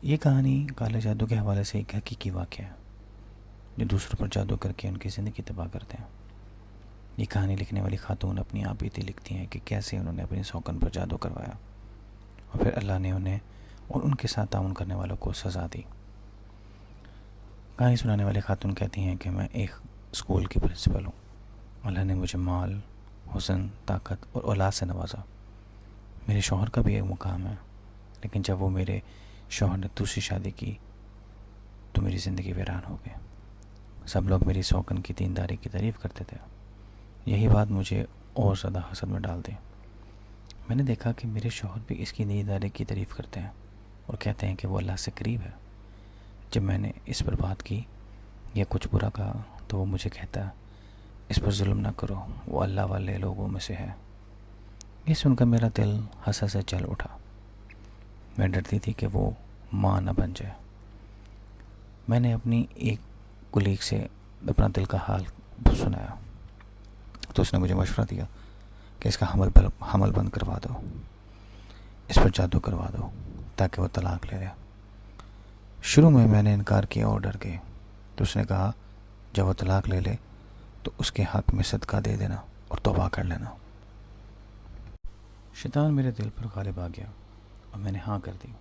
یہ کہانی کالے جادو کے حوالے سے ایک حقیقی واقعہ ہے جو دوسروں پر جادو کر کے ان کی زندگی تباہ کرتے ہیں۔ یہ کہانی لکھنے والی خاتون اپنی آپ بیتی لکھتی ہیں کہ کیسے انہوں نے اپنی سوکن پر جادو کروایا اور پھر اللہ نے انہیں اور ان کے ساتھ تعاون کرنے والوں کو سزا دی۔ کہانی سنانے والی خاتون کہتی ہیں کہ میں ایک اسکول کی پرنسپل ہوں۔ اللہ نے مجھے مال، حسن، طاقت اور اولاد سے نوازا۔ میرے شوہر کا بھی ایک مقام ہے، لیکن جب وہ میرے شوہر نے دوسری شادی کی تو میری زندگی ویران ہو گئی۔ سب لوگ میری سوکن کی دینداری کی تعریف کرتے تھے۔ یہی بات مجھے اور زیادہ حسد میں ڈال دی۔ میں نے دیکھا کہ میرے شوہر بھی اس کی دینداری کی تعریف کرتے ہیں اور کہتے ہیں کہ وہ اللہ سے قریب ہے۔ جب میں نے اس پر بات کی یا کچھ برا کہا تو وہ مجھے کہتا ہے اس پر ظلم نہ کرو، وہ اللہ والے لوگوں میں سے ہے۔ یہ سن کر میرا دل حسد سے جل اٹھا۔ میں ڈرتی تھی کہ وہ ماں نہ بن جائے۔ میں نے اپنی ایک کولیگ سے اپنا دل کا حال سنایا تو اس نے مجھے مشورہ دیا کہ اس کا حمل بند کروا دو، اس پر جادو کروا دو تاکہ وہ طلاق لے لے۔ شروع میں نے انکار کیا اور ڈر گئی، تو اس نے کہا جب وہ طلاق لے لے تو اس کے حق میں صدقہ دے دینا اور توبہ کر لینا۔ شیطان میرے دل پر غالب آ گیا اور میں نے ہاں کر دی۔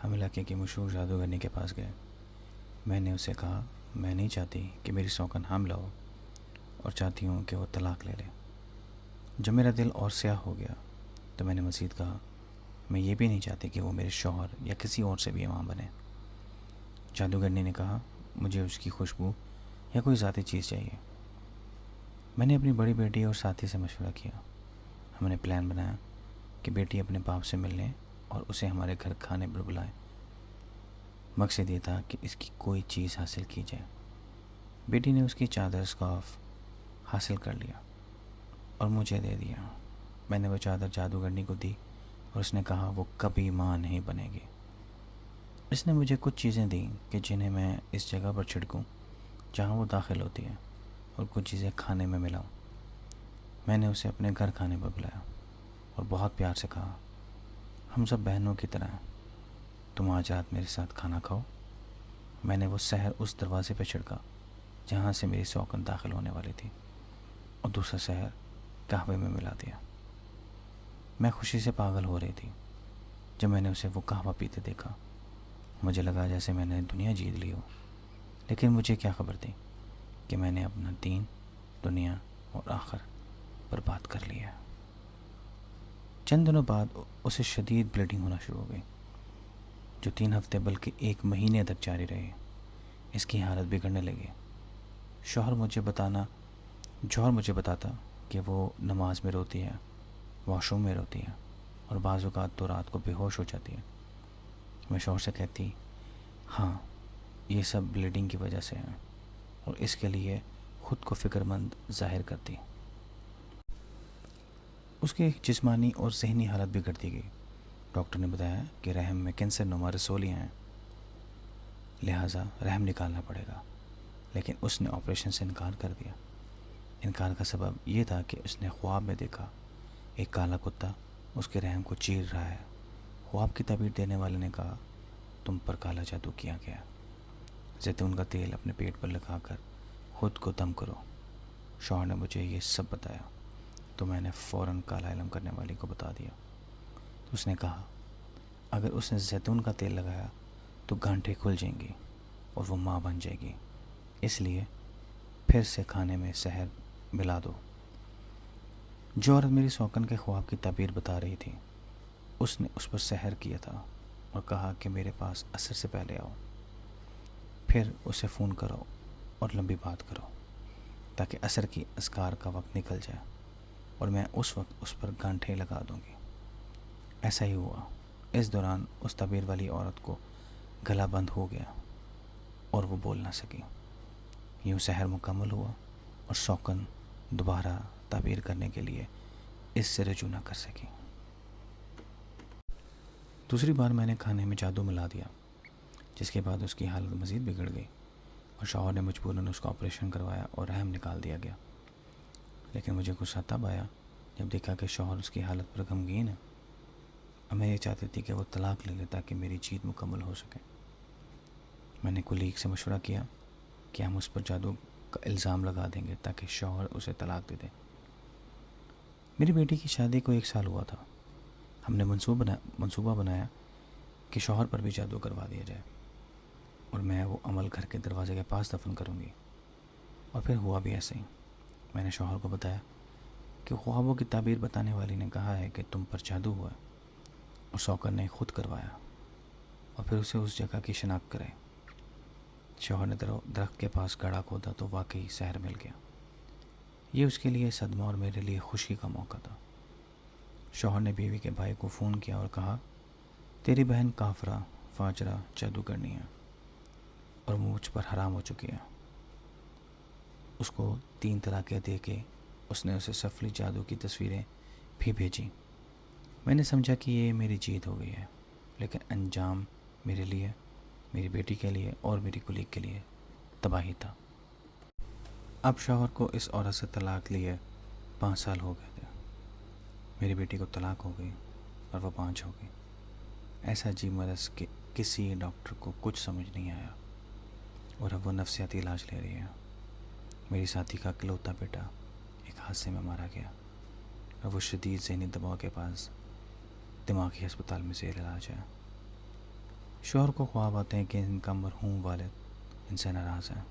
ہم علاقے کے مشہور جادوگرنی کے پاس گئے۔ میں نے اسے کہا میں نہیں چاہتی کہ میری سوکن حاملہ ہو اور چاہتی ہوں کہ وہ طلاق لے لے۔ جب میرا دل اور سیاہ ہو گیا تو میں نے مزید کہا میں یہ بھی نہیں چاہتی کہ وہ میرے شوہر یا کسی اور سے بھی ماں بنے۔ جادوگرنی نے کہا مجھے اس کی خوشبو یا کوئی ذاتی چیز چاہیے۔ میں نے اپنی بڑی بیٹی اور ساتھی سے مشورہ کیا۔ ہم نے پلان بنایا کہ بیٹی اپنے باپ سے ملنے اور اسے ہمارے گھر کھانے پر بلائے۔ مقصد یہ تھا کہ اس کی کوئی چیز حاصل کی جائے۔ بیٹی نے اس کی چادر اسکارف حاصل کر لیا اور مجھے دے دیا۔ میں نے وہ چادر جادوگرنی کو دی اور اس نے کہا وہ کبھی ماں نہیں بنے گی۔ اس نے مجھے کچھ چیزیں دیں کہ جنہیں میں اس جگہ پر چھڑکوں جہاں وہ داخل ہوتی ہے اور کچھ چیزیں کھانے میں ملاؤں۔ میں نے اسے اپنے گھر کھانے پر بلایا اور بہت پیار سے کہا ہم سب بہنوں کی طرح ہیں، تم آج رات میرے ساتھ کھانا کھاؤ۔ میں نے وہ سحر اس دروازے پہ چھڑکا جہاں سے میری سوکن داخل ہونے والی تھی اور دوسرا سحر قہوے میں ملا دیا۔ میں خوشی سے پاگل ہو رہی تھی جب میں نے اسے وہ قہوہ پیتے دیکھا۔ مجھے لگا جیسے میں نے دنیا جیت لی ہو، لیکن مجھے کیا خبر تھی کہ میں نے اپنا دین، دنیا اور آخر برباد کر لیا۔ چند دنوں بعد اسے شدید بلیڈنگ ہونا شروع ہو گئی جو 3 ہفتے بلکہ 1 مہینے تک جاری رہی۔ اس کی حالت بگڑنے لگی۔ جوہر مجھے بتاتا کہ وہ نماز میں روتی ہے، واش روم میں روتی ہے اور بعض اوقات تو رات کو بے ہوش ہو جاتی ہے۔ میں شوہر سے کہتی ہاں یہ سب بلیڈنگ کی وجہ سے ہے اور اس کے لیے خود کو فکر مند ظاہر کرتی۔ اس کی جسمانی اور ذہنی حالت بگڑتی گئی۔ ڈاکٹر نے بتایا کہ رحم میں کینسر نما رسولیاں ہیں، لہٰذا رحم نکالنا پڑے گا، لیکن اس نے آپریشن سے انکار کر دیا۔ انکار کا سبب یہ تھا کہ اس نے خواب میں دیکھا ایک کالا کتا اس کے رحم کو چیر رہا ہے۔ خواب کی تعبیر دینے والے نے کہا تم پر کالا جادو کیا گیا، زیتون کا تیل اپنے پیٹ پر لگا کر خود کو دم کرو۔ شوہر نے مجھے یہ سب بتایا تو میں نے فوراً کالا علم کرنے والی کو بتا دیا۔ اس نے کہا اگر اس نے زیتون کا تیل لگایا تو گانٹھیں کھل جائیں گی اور وہ ماں بن جائے گی، اس لیے پھر سے کھانے میں زہر ملا دو۔ جو عورت میری سوکن کے خواب کی تعبیر بتا رہی تھی اس نے اس پر سحر کیا تھا اور کہا کہ میرے پاس عصر سے پہلے آؤ، پھر اسے فون کرو اور لمبی بات کرو تاکہ عصر کی اذکار کا وقت نکل جائے اور میں اس وقت اس پر گانٹھیں لگا دوں گی۔ ایسا ہی ہوا۔ اس دوران اس تعبیر والی عورت کو گلا بند ہو گیا اور وہ بول نہ سکی۔ یوں سحر مکمل ہوا اور سوکن دوبارہ تعبیر کرنے کے لیے اس سے رجوع نہ کر سکی۔ دوسری بار میں نے کھانے میں جادو ملا دیا، جس کے بعد اس کی حالت مزید بگڑ گئی اور شوہر نے مجبوراً اس کا آپریشن کروایا اور رحم نکال دیا گیا۔ لیکن مجھے غصہ تب آیا جب دیکھا کہ شوہر اس کی حالت پر غمگین ہے۔ اب میں یہ چاہتی تھی کہ وہ طلاق لے لے تاکہ میری جیت مکمل ہو سکے۔ میں نے کولیگ سے مشورہ کیا کہ ہم اس پر جادو کا الزام لگا دیں گے تاکہ شوہر اسے طلاق دے دے۔ میری بیٹی کی شادی کو 1 سال ہوا تھا۔ ہم نے منصوبہ بنایا کہ شوہر پر بھی جادو کروا دیا جائے اور میں وہ عمل گھر کے دروازے کے پاس دفن کروں گی، اور پھر ہوا بھی ایسے ہی۔ میں نے شوہر کو بتایا کہ خوابوں کی تعبیر بتانے والی نے کہا ہے کہ تم پر جادو ہوا ہے اور سوکر نے خود کروایا، اور پھر اسے اس جگہ کی شناخت کرے۔ شوہر نے درخت کے پاس گڑھا کھودا تو واقعی سحر مل گیا۔ یہ اس کے لیے صدمہ اور میرے لیے خوشی کا موقع تھا۔ شوہر نے بیوی کے بھائی کو فون کیا اور کہا، تیری بہن کافرہ فاجرہ جادو کرنی ہے اور مجھ پر حرام ہو چکی ہے۔ اس کو 3 طلاقیں دے کے اس نے اسے سفلی جادو کی تصویریں بھی بھیجی۔ میں نے سمجھا کہ یہ میری جیت ہو گئی ہے، لیکن انجام میرے لیے، میری بیٹی کے لیے اور میری کولیگ کے لیے تباہی تھا۔ اب شوہر کو اس عورت سے طلاق لیے 5 سال ہو گئے تھے۔ میری بیٹی کو طلاق ہو گئی اور وہ 5 ہو گئی۔ ایسا عجیب مرض کہ کسی ڈاکٹر کو کچھ سمجھ نہیں آیا، اور اب وہ نفسیاتی علاج لے رہی ہے۔ میری ساتھی کا اکلوتا بیٹا ایک حادثے میں مارا گیا اور وہ شدید ذہنی دباؤ کے پاس دماغی ہسپتال میں زیر علاج ہے۔ شوہر کو خواب آتے ہیں کہ ان کا مرحوم والد ان سے ناراض ہے۔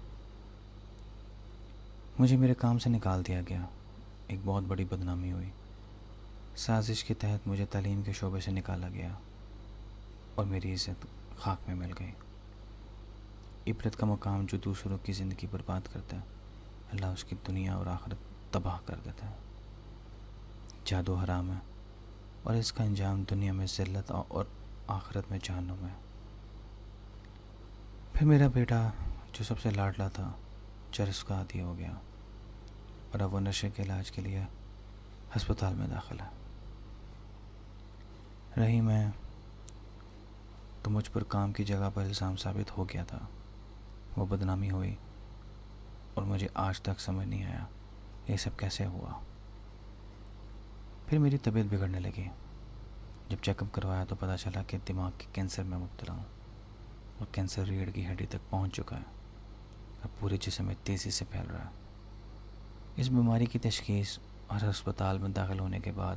مجھے میرے کام سے نکال دیا گیا۔ ایک بہت بڑی بدنامی ہوئی۔ سازش کے تحت مجھے تعلیم کے شعبے سے نکالا گیا اور میری عزت خاک میں مل گئی۔ عبرت کا مقام جو دوسروں کی زندگی برباد کرتا ہے، اللہ اس کی دنیا اور آخرت تباہ کر دیتا ہے۔ جادو حرام ہے اور اس کا انجام دنیا میں ذلت اور آخرت میں جہنم ہے۔ پھر میرا بیٹا جو سب سے لاڈلا تھا چرس کا عادی ہو گیا اور اب وہ نشے کے علاج کے لیے ہسپتال میں داخل ہے۔ رہی میں تو مجھ پر کام کی جگہ پر الزام ثابت ہو گیا تھا، وہ بدنامی ہوئی اور مجھے آج تک سمجھ نہیں آیا یہ سب کیسے ہوا۔ پھر میری طبیعت بگڑنے لگی۔ جب چیک اپ کروایا تو پتہ چلا کہ دماغ کے کینسر میں مبتلا ہوں اور کینسر ریڑھ کی ہڈی تک پہنچ چکا ہے۔ اب پورے جسم میں تیزی سے پھیل رہا ہے۔ اس بیماری کی تشخیص اور ہسپتال میں داخل ہونے کے بعد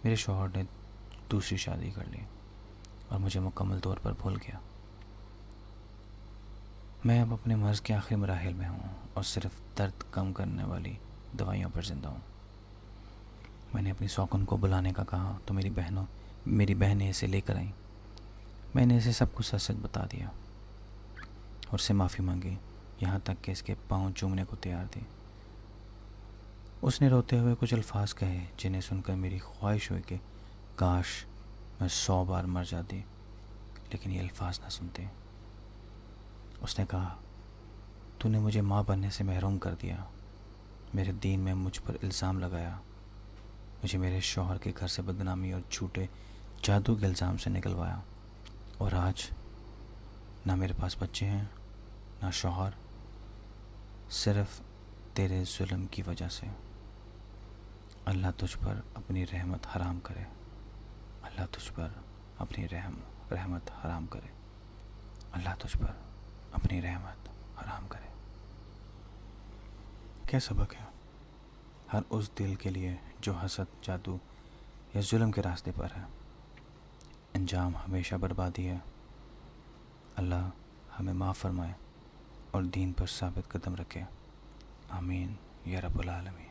میرے شوہر نے دوسری شادی کر لی اور مجھے مکمل طور پر بھول گیا۔ میں اب اپنے مرض کے آخری مراحل میں ہوں اور صرف درد کم کرنے والی دوائیوں پر زندہ ہوں۔ میں نے اپنی سوکن کو بلانے کا کہا تو میری بہنیں اسے لے کر آئیں۔ میں نے اسے سب کچھ سچ سچ بتا دیا اور اس سے معافی مانگی، یہاں تک کہ اس کے پاؤں چومنے کو تیار تھی۔ اس نے روتے ہوئے کچھ الفاظ کہے جنہیں سن کر میری خواہش ہوئی کہ کاش میں 100 بار مر جاتی، لیکن یہ الفاظ نہ سنتے۔ اس نے کہا، تو نے مجھے ماں بننے سے محروم کر دیا، میرے دین میں مجھ پر الزام لگایا، مجھے میرے شوہر کے گھر سے بدنامی اور جھوٹے جادو کے الزام سے نکلوایا، اور آج نہ میرے پاس بچے ہیں نہ شوہر، صرف تیرے ظلم کی وجہ سے۔ اللہ تجھ پر اپنی رحمت حرام کرے، اللہ تجھ پر اپنی رحمت حرام کرے، اللہ تجھ پر اپنی رحمت حرام کرے۔ کیا سبق ہے ہر اس دل کے لیے جو حسد، جادو یا ظلم کے راستے پر ہے، انجام ہمیشہ بربادی ہے۔ اللہ ہمیں معاف فرمائے اور دین پر ثابت قدم رکھے، آمین یا رب العالمین۔